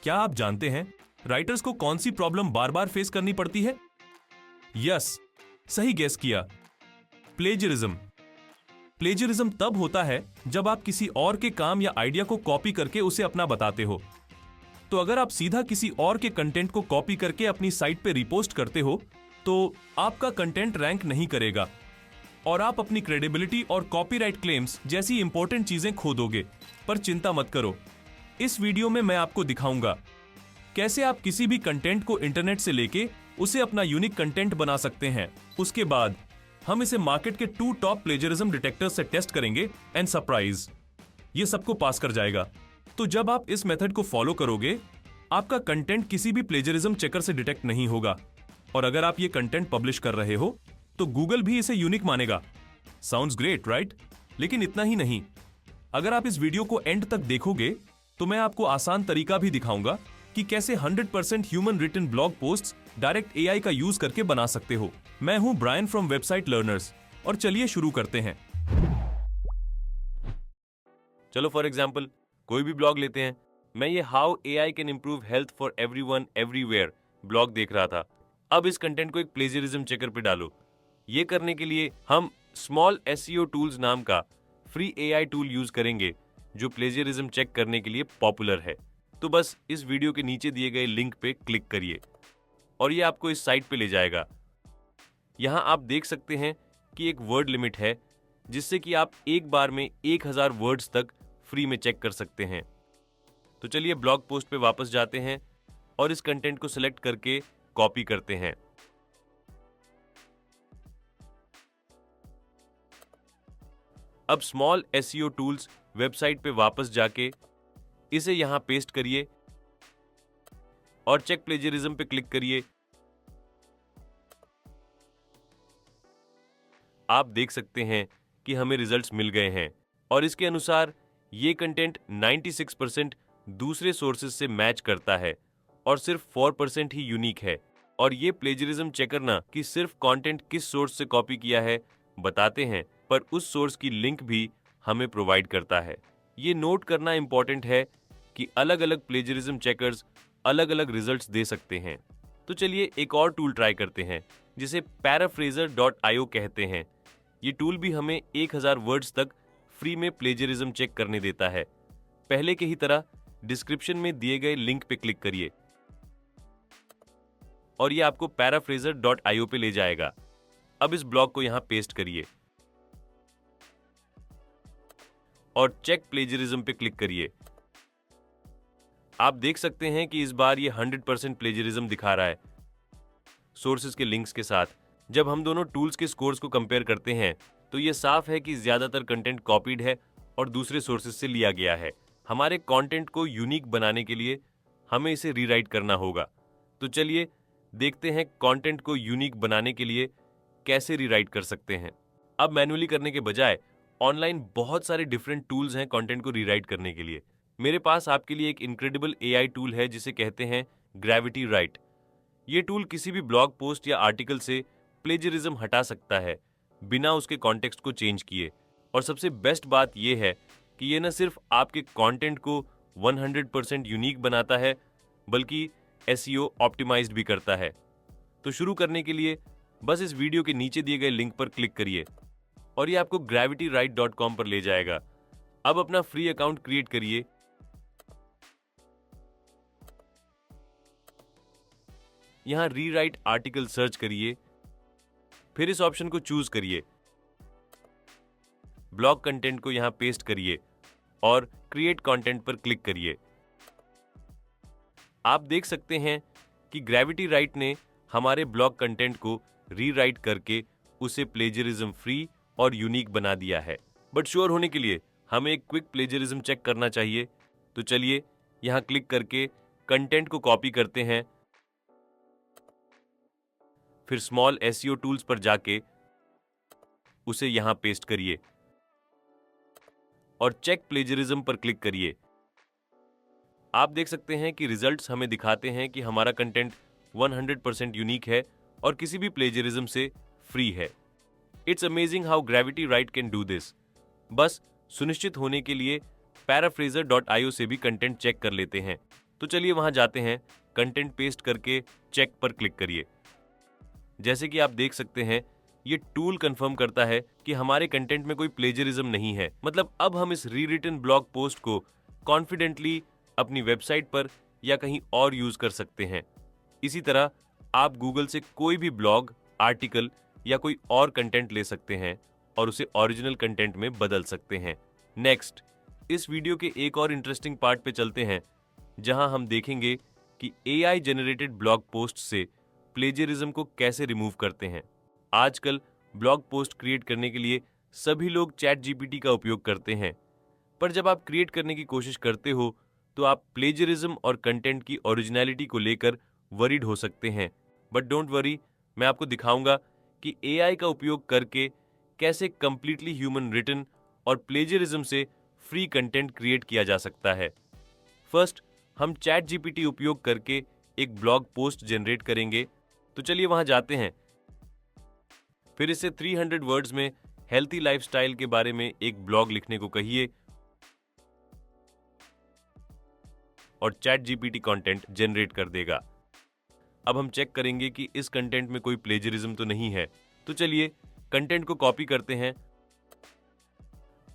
क्या आप जानते हैं राइटर्स को कौन सी प्रॉब्लम बार बार फेस करनी पड़ती है? यस, सही गेस किया, प्लेजरिज्म। प्लेजरिज्म तब होता है जब आप किसी और के काम या आइडिया को कॉपी करके उसे अपना बताते हो। तो अगर आप सीधा किसी और के कंटेंट को कॉपी करके अपनी साइट पे रिपोस्ट करते हो तो आपका कंटेंट रैंक नहीं करेगा और आप अपनी क्रेडिबिलिटी और कॉपीराइट क्लेम्स जैसी इंपॉर्टेंट चीजें खो दोगे। पर चिंता मत करो, इस वीडियो में मैं आपको दिखाऊंगा कैसे आप किसी भी कंटेंट को इंटरनेट से लेके उसे अपना यूनिक कंटेंट बना सकते हैं। उसके बाद हम इसे मार्केट के 2 टॉप प्लेजरिज्म डिटेक्टर्स से टेस्ट करेंगे एंड सरप्राइज, ये सबको पास कर जाएगा। तो जब आप इस मेथड को फॉलो करोगे, आपका कंटेंट किसी भी प्लेजरिज्म चेकर से डिटेक्ट नहीं होगा और अगर आप ये कंटेंट पब्लिश कर रहे हो तो गूगल भी इसे यूनिक मानेगा। Sounds great, right? लेकिन इतना ही नहीं, अगर आप इस वीडियो को एंड तक देखोगे तो मैं आपको आसान तरीका भी दिखाऊंगा कि कैसे 100% human written blog posts direct AI का यूज करके बना सकते हो। मैं हूं ब्रायन फ्रॉम वेबसाइट लर्नर्स और चलिए शुरू करते हैं। चलो फॉर एग्जाम्पल कोई भी ब्लॉग लेते हैं। मैं ये how AI can improve health for everyone everywhere blog देख रहा था। अब इस कंटेंट को एक प्लेजरिज्म चेकर पे डालो। ये करने के लिए हम स्मॉल एसईओ टूल्स नाम का फ्री एआई टूल यूज करेंगे जो प्लेजरिज्म चेक करने के लिए पॉपुलर है। तो बस इस वीडियो के नीचे दिए गए लिंक पे क्लिक करिए और ये आपको इस साइट पे ले जाएगा। यहाँ आप देख सकते हैं कि एक वर्ड लिमिट है जिससे कि आप एक बार में 1000 वर्ड्स तक फ्री में चेक कर सकते हैं। तो चलिए ब्लॉग पोस्ट पे वापस जाते हैं और इस कंटेंट को सिलेक्ट करके कॉपी करते हैं। अब स्मॉल एसईओ टूल्स वेबसाइट पे वापस जाके इसे यहां पेस्ट करिए और चेक प्लेजरिज्म पे क्लिक करिए। आप देख सकते हैं कि हमें रिजल्ट्स मिल गए हैं और इसके अनुसार ये कंटेंट 96% दूसरे सोर्सेज से मैच करता है और सिर्फ 4% ही यूनिक है। और ये प्लेजरिज्म चेक करना कि सिर्फ कंटेंट किस सोर्स से कॉपी किया है बताते हैं, पर उस सोर्स की लिंक भी हमें प्रोवाइड करता है। ये नोट करना इंपॉर्टेंट है कि अलग अलग प्लेजरिज्म चेकर्स अलग अलग रिजल्ट्स दे सकते हैं। तो चलिए एक और टूल ट्राई करते हैं जिसे paraphrasor.io कहते हैं। ये टूल भी हमें 1000 वर्ड्स तक फ्री में प्लेजरिज्म चेक करने देता है। पहले के ही तरह डिस्क्रिप्शन में दिए गए लिंक पे क्लिक करिए और ये आपको paraphrasor.io पे ले जाएगा। अब इस ब्लॉग को यहां पेस्ट करिए और चेक प्लेजरिज्म पे क्लिक करिए। आप देख सकते हैं कि इस बार ये 100% प्लेजरिज्म दिखा रहा है सोर्सेज के लिंक्स के साथ। जब हम दोनों टूल्स के स्कोर्स को कंपेयर करते हैं तो ये साफ है कि ज्यादातर कंटेंट कॉपीड है और दूसरे सोर्सेज से लिया गया है। हमारे कंटेंट को यूनिक बनाने के लिए हमें इसे रीराइट करना होगा। तो चलिए देखते हैं कंटेंट को यूनिक बनाने के लिए कैसे रीराइट कर सकते हैं। अब मैन्युअली करने के बजाय ऑनलाइन बहुत सारे डिफरेंट टूल्स हैं कंटेंट को रीराइट करने के लिए। मेरे पास आपके लिए एक इनक्रेडिबल एआई टूल है जिसे कहते हैं ग्रेविटी राइट। ये टूल किसी भी ब्लॉग पोस्ट या आर्टिकल से प्लेजरिज्म हटा सकता है बिना उसके कॉन्टेक्स्ट को चेंज किए। और सबसे बेस्ट बात यह है कि ये न सिर्फ आपके कंटेंट को 100% यूनिक बनाता है बल्कि एसईओ ऑप्टिमाइज्ड भी करता है। तो शुरू करने के लिए बस इस वीडियो के नीचे दिए गए लिंक पर क्लिक करिए और ये आपको gravitywrite.com पर ले जाएगा। अब अपना फ्री अकाउंट क्रिएट करिए। यहां रीराइट आर्टिकल सर्च करिए, फिर इस ऑप्शन को चूज करिए, ब्लॉग कंटेंट को यहां पेस्ट करिए और क्रिएट कंटेंट पर क्लिक करिए। आप देख सकते हैं कि ग्रेविटी राइट ने हमारे ब्लॉग कंटेंट को रीराइट करके उसे प्लेजरिज्म फ्री और यूनिक बना दिया है। बट श्योर होने के लिए हमें एक क्विक प्लेजरिज्म चेक करना चाहिए। तो चलिए यहां क्लिक करके कंटेंट को कॉपी करते हैं, फिर स्मॉल एसईओ टूल्स पर जाके उसे यहां पेस्ट करिए और चेक प्लेजरिज्म पर क्लिक करिए। आप देख सकते हैं कि रिजल्ट्स हमें दिखाते हैं कि हमारा कंटेंट 100% यूनिक है और किसी भी प्लेजरिज्म से फ्री है। It's amazing how gravity right can do this. बस सुनिश्चित होने के लिए paraphrasor.io से भी कंटेंट चेक कर लेते हैं। तो चलिए वहां जाते हैं, कंटेंट पेस्ट करके चेक पर क्लिक करिए। जैसे कि आप देख सकते हैं, ये टूल कंफर्म करता है कि हमारे कंटेंट में कोई प्लेजरिज्म नहीं है। मतलब अब हम इस रीरिटन ब्लॉग पोस्ट को कॉन्फिडेंटली अपनी वेबसाइट पर या कहीं और यूज कर सकते हैं। इसी तरह आप गूगल से कोई भी ब्लॉग, आर्टिकल या कोई और कंटेंट ले सकते हैं और उसे ओरिजिनल कंटेंट में बदल सकते हैं। नेक्स्ट, इस वीडियो के एक और इंटरेस्टिंग पार्ट पे चलते हैं, जहां हम देखेंगे कि एआई जनरेटेड ब्लॉग पोस्ट से प्लेजरिज्म को कैसे रिमूव करते हैं। आजकल ब्लॉग पोस्ट क्रिएट करने के लिए सभी लोग चैट जीपीटी का उपयोग करते हैं, पर जब आप क्रिएट करने की कोशिश करते हो तो आप प्लेजरिज्म और कंटेंट की ओरिजिनलिटी को लेकर वरीड हो सकते हैं। बट डोंट वरी, मैं आपको दिखाऊंगा कि एआई का उपयोग करके कैसे कंप्लीटली ह्यूमन रिटन और प्लेजरिज्म से फ्री कंटेंट क्रिएट किया जा सकता है। फर्स्ट, हम चैट जीपीटी उपयोग करके एक ब्लॉग पोस्ट जनरेट करेंगे। तो चलिए वहां जाते हैं। फिर इसे 300 वर्ड्स में हेल्थी लाइफस्टाइल के बारे में एक ब्लॉग लिखने को कहिए और चैट जीपीटी कंटेंट जनरेट कर देगा। अब हम चेक करेंगे कि इस कंटेंट में कोई प्लेजरिज्म तो नहीं है। तो चलिए कंटेंट को कॉपी करते हैं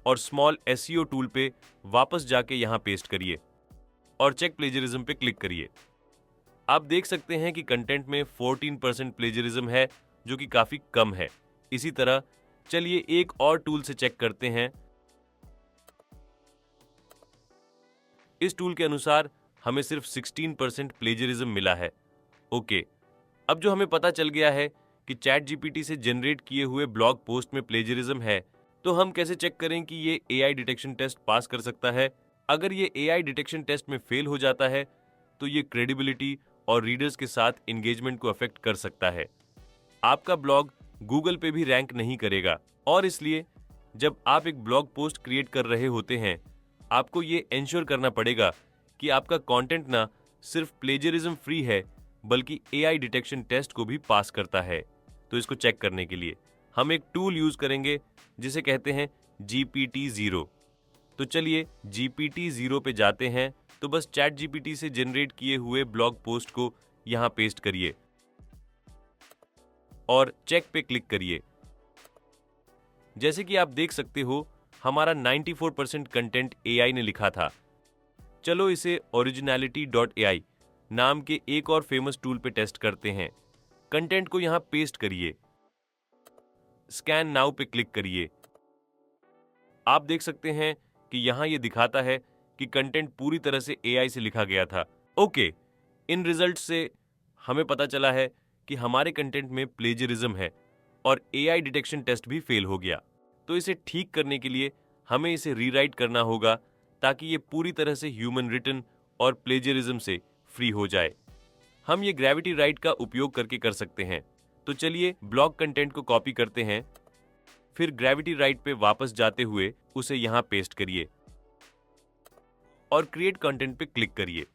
और स्मॉल एसईओ टूल पे वापस जाके यहां पेस्ट करिए और चेक प्लेजरिज्म पे क्लिक करिए। आप देख सकते हैं कि कंटेंट में 14% प्लेजरिज्म है, जो कि काफी कम है। इसी तरह चलिए एक और टूल से चेक करते हैं। इस टूल के अनुसार हमें सिर्फ 16% प्लेजरिज्म मिला है। ओके, अब जो हमें पता चल गया है कि चैट जीपीटी से जनरेट किए हुए ब्लॉग पोस्ट में प्लेजरिज्म है, तो हम कैसे चेक करें कि ये एआई डिटेक्शन टेस्ट पास कर सकता है। अगर ये एआई डिटेक्शन टेस्ट में फेल हो जाता है तो ये क्रेडिबिलिटी और रीडर्स के साथ एंगेजमेंट को अफेक्ट कर सकता है। आपका ब्लॉग गूगल पे भी रैंक नहीं करेगा और इसलिए जब आप एक ब्लॉग पोस्ट क्रिएट कर रहे होते हैं, आपको ये एंश्योर करना पड़ेगा कि आपका कंटेंट ना सिर्फ प्लेजरिज्म फ्री है, बल्कि एआई डिटेक्शन टेस्ट को भी पास करता है। तो इसको चेक करने के लिए हम एक टूल यूज करेंगे जिसे कहते हैं GPT-0। तो चलिए GPT-0 पे जाते हैं। तो बस चैट जीपीटी से जनरेट किए हुए ब्लॉग पोस्ट को यहां पेस्ट करिए और चेक पे क्लिक करिए। जैसे कि आप देख सकते हो, हमारा 94% कंटेंट एआई ने लिखा था। चलो इसे originality.ai नाम के एक और फेमस टूल पे टेस्ट करते हैं। कंटेंट को यहां पेस्ट करिए, स्कैन नाउ पे क्लिक करिए। आप देख सकते हैं कि यहां ये दिखाता है कि कंटेंट पूरी तरह से एआई से लिखा गया था। ओके, इन रिजल्ट से हमें पता चला है कि हमारे कंटेंट में प्लेजरिज्म है और एआई डिटेक्शन टेस्ट भी फेल हो गया। तो इसे ठीक करने के लिए हमें इसे रीराइट करना होगा ताकि ये पूरी तरह से ह्यूमन रिटन और प्लेजरिज्म से फ्री हो जाए। हम ये ग्रेविटी राइट का उपयोग करके कर सकते हैं। तो चलिए ब्लॉग कंटेंट को कॉपी करते हैं, फिर ग्रेविटी राइट पे वापस जाते हुए उसे यहां पेस्ट करिए और क्रिएट कंटेंट पे क्लिक करिए।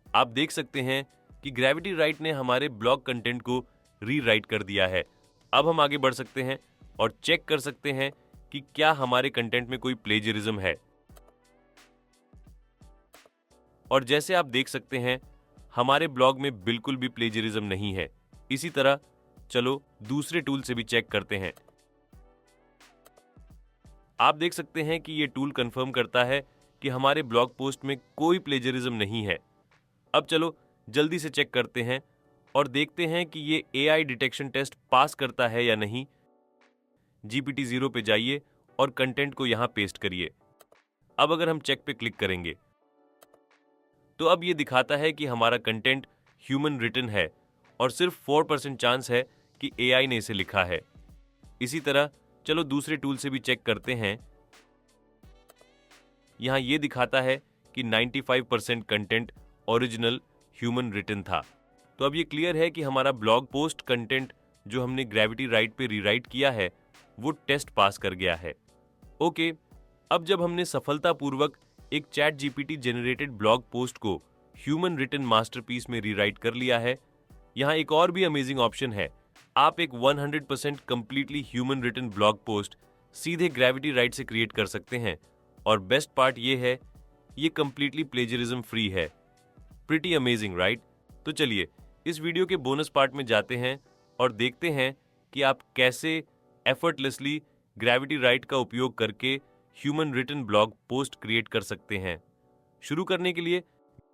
आप देख सकते हैं कि ग्रेविटी राइट ने हमारे ब्लॉग कंटेंट को रीराइट कर दिया है। अब हम आगे बढ़ सकते हैं और चेक कर सकते हैं कि क्या हमारे कंटेंट में कोई प्लेजरिज्म है। और जैसे आप देख सकते हैं, हमारे ब्लॉग में बिल्कुल भी प्लेजरिज्म नहीं है। इसी तरह चलो दूसरे टूल से भी चेक करते हैं। आप देख सकते हैं कि ये टूल कंफर्म करता है कि हमारे ब्लॉग पोस्ट में कोई प्लेजरिज्म नहीं है। अब चलो जल्दी से चेक करते हैं और देखते हैं कि ये एआई डिटेक्शन टेस्ट पास करता है या नहीं। GPT-0 पे जाइए और कंटेंट को यहां पेस्ट करिए। अब अगर हम चेक पे क्लिक करेंगे तो अब ये दिखाता है कि हमारा कंटेंट ह्यूमन रिटन है और सिर्फ 4% चांस है कि एआई ने इसे लिखा है। इसी तरह चलो दूसरे टूल से भी चेक करते हैं। यहां ये दिखाता है कि 95% कंटेंट ओरिजिनल ह्यूमन रिटन था। तो अब ये क्लियर है कि हमारा ब्लॉग पोस्ट कंटेंट जो हमने ग्रेविटी राइट पे रीराइट किया है वो टेस्ट पास कर गया है। ओके, अब जब हमने सफलतापूर्वक एक chat GPT generated blog post को ह्यूमन रिटन मास्टरपीस में रीराइट कर लिया है, यहाँ एक और भी अमेजिंग ऑप्शन है। आप एक 100% completely human written blog post सीधे ग्रेविटी राइट से क्रिएट कर सकते हैं। और बेस्ट पार्ट ये है ये कंप्लीटली प्लेजरिज्म फ्री है। Pretty amazing right? तो चलिए इस वीडियो के बोनस पार्ट में जाते हैं और देखते हैं कि आप कैसे एफर्टलेसली ग्रेविटी राइट का उपयोग करके human written blog post create कर सकते हैं। शुरू करने के लिए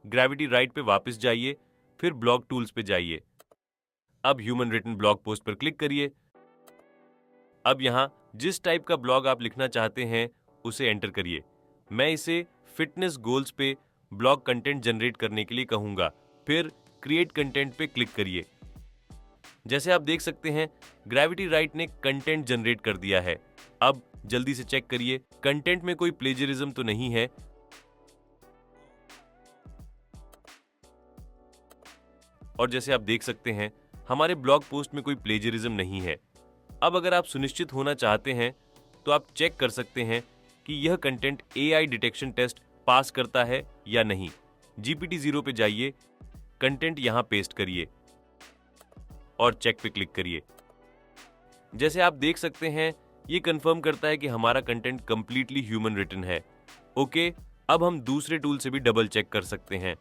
ग्रेविटी राइट पे वापस जाइए, फिर ब्लॉग टूल्स पे जाइए। अब ह्यूमन रिटन ब्लॉग पोस्ट पर क्लिक करिए। अब यहाँ जिस टाइप का ब्लॉग आप लिखना चाहते हैं उसे एंटर करिए। मैं इसे फिटनेस गोल्स पे ब्लॉग कंटेंट जनरेट करने के लिए कहूंगा। फिर क्रिएट कंटेंट पे क्लिक करिए। जैसे आप देख सकते हैं ग्रेविटी राइट ने कंटेंट जनरेट कर दिया है। अब जल्दी से चेक करिए कंटेंट में कोई प्लेजरिज्म तो नहीं है। और जैसे आप देख सकते हैं हमारे ब्लॉग पोस्ट में कोई प्लेजरिज्म नहीं है। अब अगर आप सुनिश्चित होना चाहते हैं तो आप चेक कर सकते हैं कि यह content AI detection test pass करता है या नहीं। GPT-0 पे जाइए, कंटेंट यहां पेस्ट करिए और चेक पे क्लिक करिए। जैसे आप देख सकते हैं ये कंफर्म करता है कि हमारा कंटेंट कंप्लीटली ह्यूमन रिटन है। ओके, अब हम दूसरे टूल से भी डबल चेक कर सकते हैं।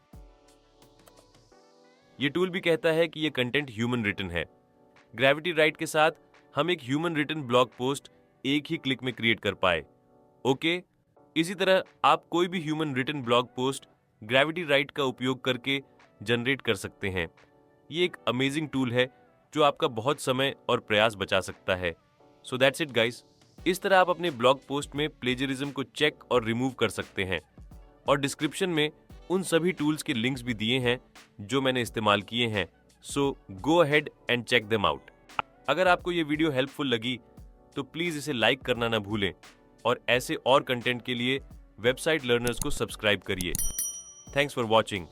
ये टूल भी कहता है कि ये कंटेंट ह्यूमन रिटन है। ग्रेविटी राइट के साथ हम एक ह्यूमन रिटन ब्लॉग पोस्ट एक ही क्लिक में क्रिएट कर पाए। ओके, इसी तरह आप कोई भी human written blog post Gravity Write का उपयोग करके जनरेट कर सकते हैं। ये एक अमेजिंग टूल है जो आपका बहुत समय और प्रयास बचा सकता है। So that's it guys. इस तरह आप अपने ब्लॉग पोस्ट में प्लेजरिज्म को चेक और रिमूव कर सकते हैं। और डिस्क्रिप्शन में उन सभी टूल्स के लिंक्स भी दिए हैं जो मैंने इस्तेमाल किए हैं। So go ahead and check them out. अगर आपको ये वीडियो हेल्पफुल लगी तो प्लीज इसे लाइक करना ना भूलें और ऐसे और कंटेंट के लिए वेबसाइट लर्नर्स को सब्सक्राइब करिए। Thanks for watching.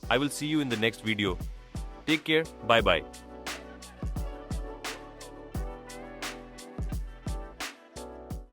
I will see you in the next video. Take care. Bye bye.